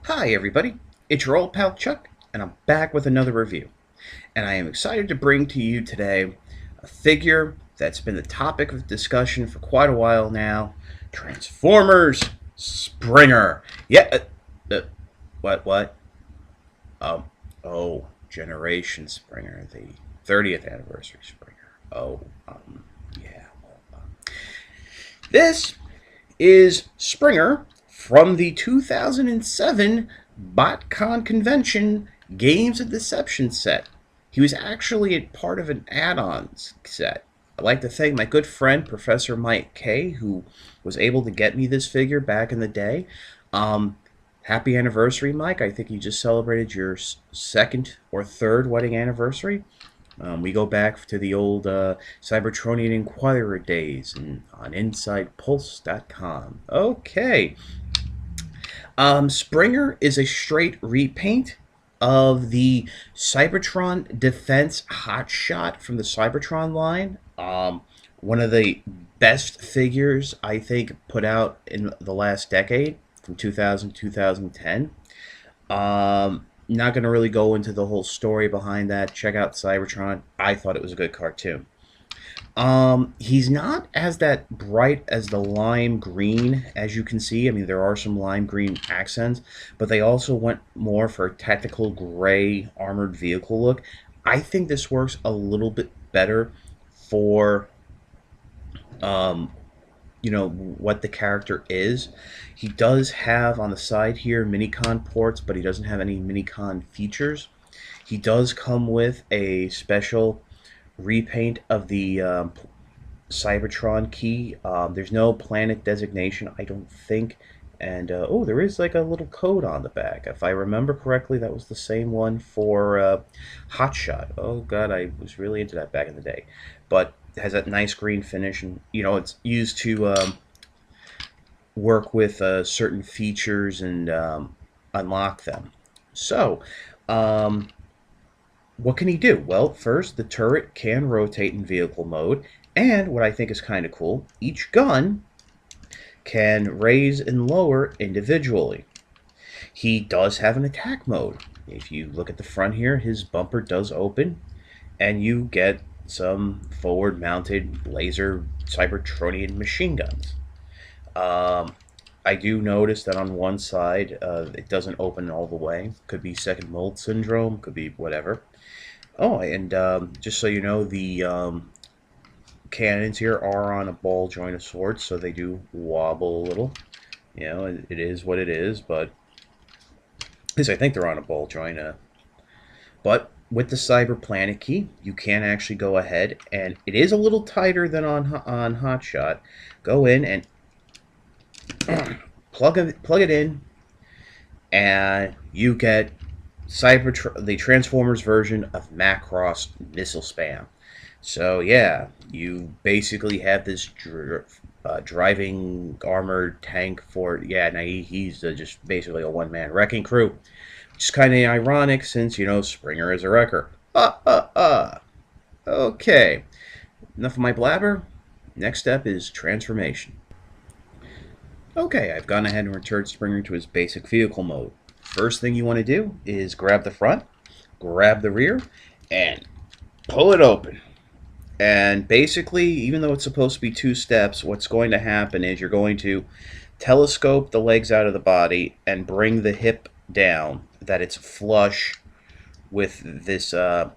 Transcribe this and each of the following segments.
Hi everybody, it's your old pal Chuck, and I'm back with another review. And I am excited to bring to you today a figure that's been the topic of discussion for quite a while now, Transformers Springer. Yeah, what? Um, oh, Generation Springer, the 30th anniversary Springer. Oh, yeah. This is Springer from the 2007 BotCon Convention Games of Deception set. He was actually a part of an add-on set. I'd like to thank my good friend Professor Mike K, who was able to get me this figure back in the day. Happy anniversary, Mike. I think you just celebrated your second or third wedding anniversary. We go back to the old Cybertronian Inquirer days and on InsidePulse.com. Okay. Springer is a straight repaint of the Cybertron Defense Hotshot from the Cybertron line. One of the best figures, I think, put out in the last decade from 2000 to 2010. Not going to really go into the whole story behind that. Check out Cybertron. I thought it was a good cartoon. He's not as that bright as the lime green, as you can see. I mean, there are some lime green accents, but they also went more for a tactical gray armored vehicle look. I think this works a little bit better for what the character is. He does have on the side here Minicon ports, but he doesn't have any Minicon features. He does come with a special repaint of the Cybertron key. There's no planet designation, I don't think. And, oh, there is like a little code on the back. If I remember correctly, that was the same one for Hotshot. Oh, God, I was really into that back in the day. But it has that nice green finish, and, it's used to work with certain features and unlock them. So, what can he do? Well, first, the turret can rotate in vehicle mode, and what I think is kind of cool, each gun can raise and lower individually. He does have an attack mode. If you look at the front here, his bumper does open, and you get some forward-mounted laser Cybertronian machine guns. I do notice that on one side, it doesn't open all the way. Could be second mold syndrome, could be whatever. Oh, and just so you know, the cannons here are on a ball joint of sorts, so they do wobble a little. It is what it is, but at least I think they're on a ball joint. But with the Cyber Planet key, you can actually go ahead, and it is a little tighter than on Hotshot. Go in and plug it in, and you get the Transformers version of Macross missile spam. So yeah, you basically have this driving armored tank for now he's just basically a one-man wrecking crew, which is kind of ironic since Springer is a wrecker. Okay, enough of my blabber. Next step is transformation. Okay, I've gone ahead and returned Springer to his basic vehicle mode. First thing you want to do is grab the front, grab the rear, and pull it open. And basically, even though it's supposed to be two steps, what's going to happen is you're going to telescope the legs out of the body and bring the hip down that it's flush with this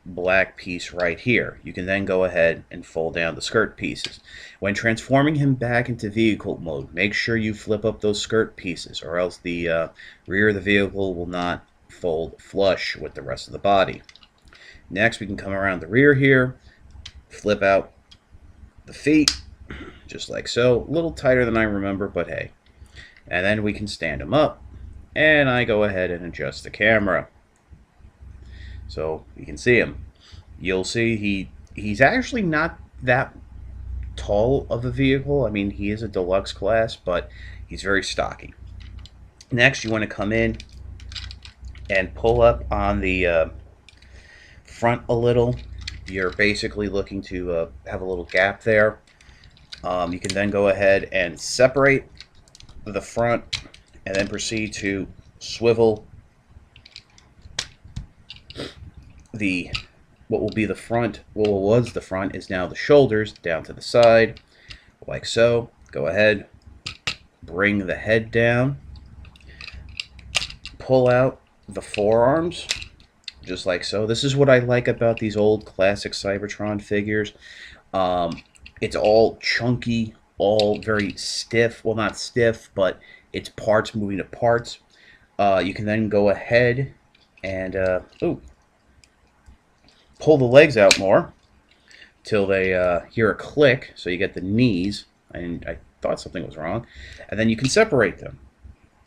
black piece right here. You can then go ahead and fold down the skirt pieces. When transforming him back into vehicle mode, make sure you flip up those skirt pieces, or else the rear of the vehicle will not fold flush with the rest of the body. Next, we can come around the rear here, flip out the feet, just like so. A little tighter than I remember, but hey. And then we can stand him up, and I go ahead and adjust the camera so you can see him. You'll see he's actually not that tall of a vehicle. I mean, he is a deluxe class, but he's very stocky. Next, you want to come in and pull up on the front a little. You're basically looking to have a little gap there. You can then go ahead and separate the front and then proceed to swivel the what will be the front, what was the front is now the shoulders down to the side, like so. Go ahead, bring the head down, pull out the forearms, just like so. This is what I like about these old classic Cybertron figures. It's all chunky, all very stiff. Well, not stiff, but it's parts moving to parts. You can then go ahead and pull the legs out more till they hear a click, so you get the knees. And I thought something was wrong. And then you can separate them.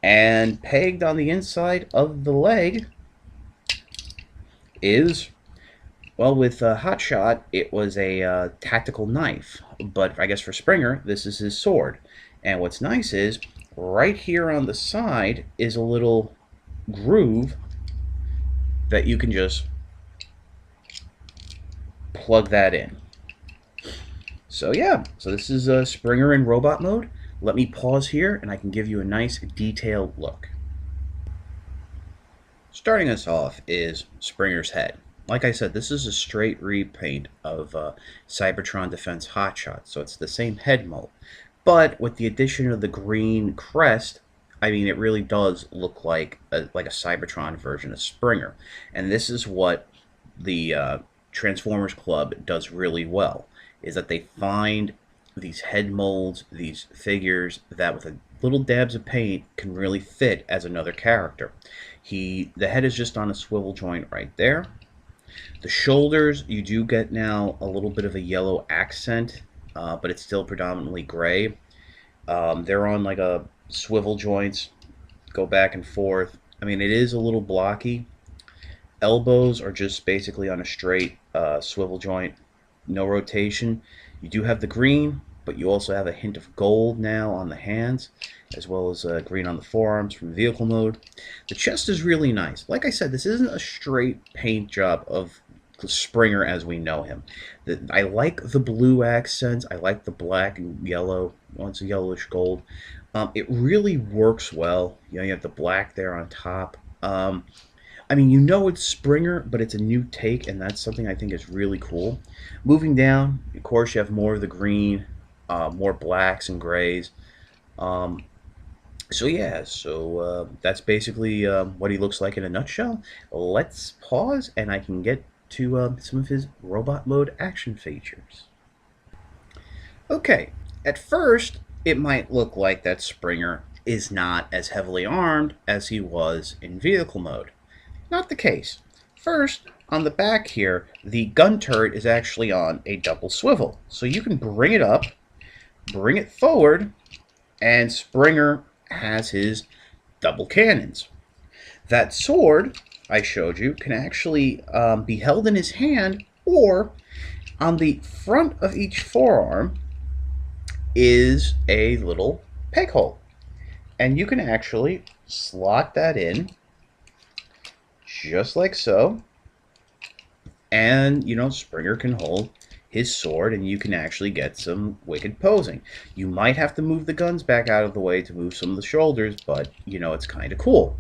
And pegged on the inside of the leg is, well, with Hot Shot, it was a tactical knife. But I guess for Springer, this is his sword. And what's nice is, right here on the side is a little groove that you can just plug that in. So yeah, so this is Springer in robot mode. Let me pause here and I can give you a nice detailed look. Starting us off is Springer's head. Like I said, this is a straight repaint of Cybertron Defense Hotshot, so it's the same head mold. But with the addition of the green crest, I mean, it really does look like a Cybertron version of Springer. And this is what the Transformers Club does really well, is that they find these head molds, these figures that with a little dabs of paint can really fit as another character. The head is just on a swivel joint right there. The shoulders, you do get now a little bit of a yellow accent, but it's still predominantly gray. They're on like a swivel joints, go back and forth. I mean, it is a little blocky. Elbows are just basically on a straight swivel joint, no rotation. You do have the green, but you also have a hint of gold now on the hands, as well as green on the forearms from vehicle mode. The chest is really nice. Like I said, this isn't a straight paint job of Springer as we know him. I like the blue accents. I like the black and yellow. Well, it's a yellowish gold. It really works well. You know, you have the black there on top. I mean, you know it's Springer, but it's a new take, and that's something I think is really cool. Moving down, of course, you have more of the green, more blacks and grays. So yeah, that's basically what he looks like in a nutshell. Let's pause, and I can get to some of his robot mode action features. Okay, at first, it might look like that Springer is not as heavily armed as he was in vehicle mode. Not the case. First, on the back here, the gun turret is actually on a double swivel. So you can bring it up, bring it forward, and Springer has his double cannons. That sword I showed you can actually be held in his hand, or on the front of each forearm is a little peg hole. And you can actually slot that in just like so, and you know, Springer can hold his sword and you can actually get some wicked posing. You might have to move the guns back out of the way to move some of the shoulders, but you know, it's kind of cool.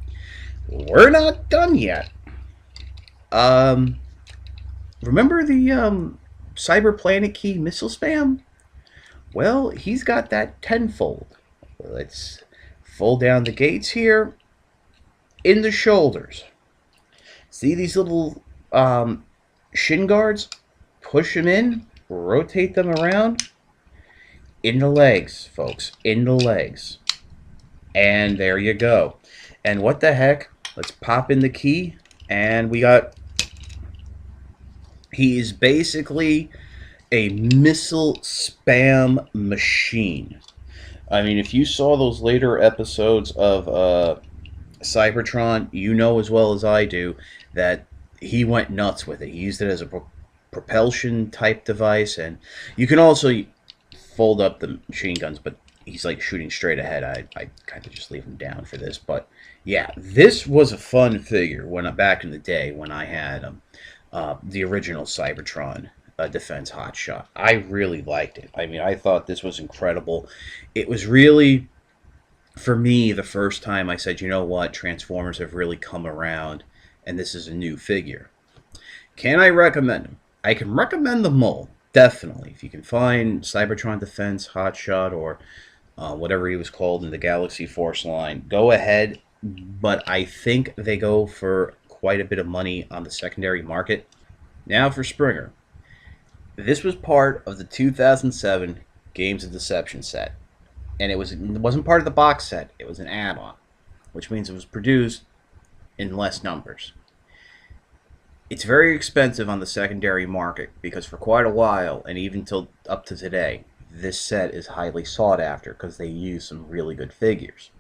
We're not done yet. Remember the Cyber Planet Key missile spam? Well, he's got that tenfold. Let's fold down the gates here in the shoulders. See these little shin guards? Push them in, rotate them around. In the legs, folks. In the legs. And there you go. And what the heck? Let's pop in the key. And we got... He is basically a missile spam machine. I mean, if you saw those later episodes of Cybertron, you know as well as I do that he went nuts with it. He used it as a propulsion type device, and you can also fold up the machine guns, but he's like shooting straight ahead. I kind of just leave him down for this, but yeah, this was a fun figure back in the day when I had the original Cybertron Defense Hotshot. I really liked it. I mean, I thought this was incredible. It was really For me, the first time I said, you know what, Transformers have really come around, and this is a new figure. Can I recommend them? I can recommend them all, definitely. If you can find Cybertron Defense, Hotshot, or whatever he was called in the Galaxy Force line, go ahead. But I think they go for quite a bit of money on the secondary market. Now for Springer. This was part of the 2007 Games of Deception set, and it wasn't part of the box set. It was an add-on, which means it was produced in less numbers. It's very expensive on the secondary market because for quite a while, and even till up to today, this set is highly sought after because they use some really good figures.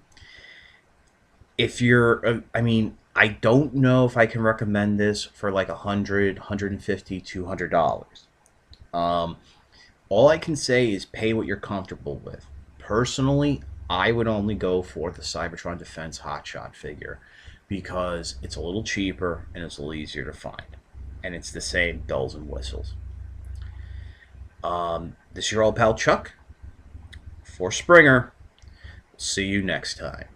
If you're, I don't know if I can recommend this for like $100, $150, $200. Um, all I can say is pay what you're comfortable with. Personally, I would only go for the Cybertron Defense Hotshot figure because it's a little cheaper and it's a little easier to find. And it's the same bells and whistles. This is your old pal Chuck for Springer. See you next time.